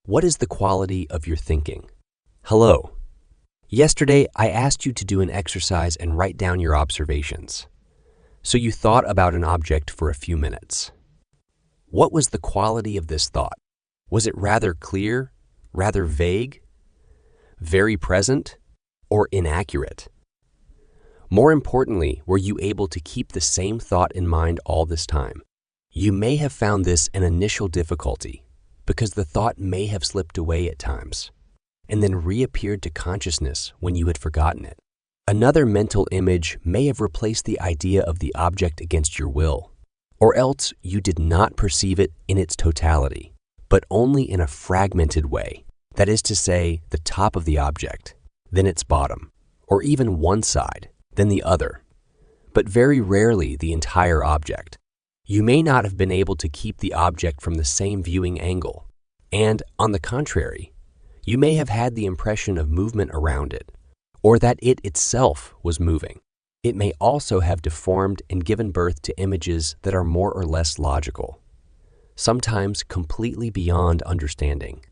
What is the quality of your thinking? Hello. Yesterday, I asked you to do an exercise and write down your observations. So you thought about an object for a few minutes. What was the quality of this thought? Was it rather clear, rather vague, very present, or inaccurate? More importantly, were you able to keep the same thought in mind all this time? You may have found this an initial difficulty because the thought may have slipped away at times and then reappeared to consciousness when you had forgotten it. Another mental image may have replaced the idea of the object against your will, or else you did not perceive it in its totality, but only in a fragmented way, that is to say, the top of the object, then its bottom, or even one side, then the other, but very rarely the entire object. You may not have been able to keep the object from the same viewing angle, and, on the contrary, you may have had the impression of movement around it, or that it itself was moving. It may also have deformed and given birth to images that are more or less logical, sometimes completely beyond understanding.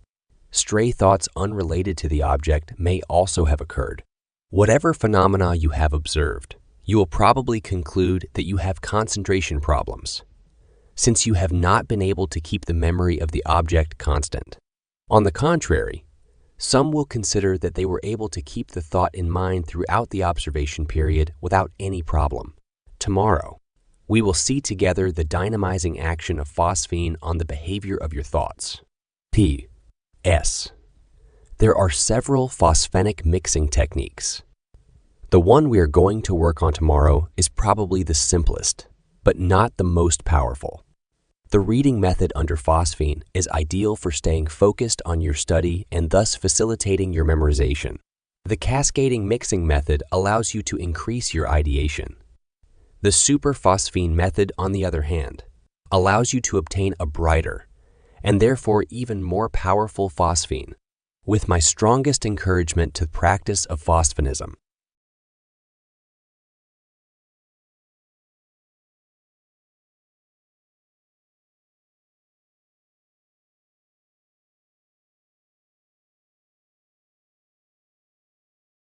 Stray thoughts unrelated to the object may also have occurred. Whatever phenomena you have observed, you will probably conclude that you have concentration problems, since you have not been able to keep the memory of the object constant. On the contrary, some will consider that they were able to keep the thought in mind throughout the observation period without any problem. Tomorrow, we will see together the dynamizing action of phosphine on the behavior of your thoughts. P.S. There are several phosphenic mixing techniques. The one we are going to work on tomorrow is probably the simplest, but not the most powerful. The reading method under phosphine is ideal for staying focused on your study and thus facilitating your memorization. The cascading mixing method allows you to increase your ideation. The superphosphine method, on the other hand, allows you to obtain a brighter, and therefore even more powerful phosphine, with my strongest encouragement to the practice of phosphonism.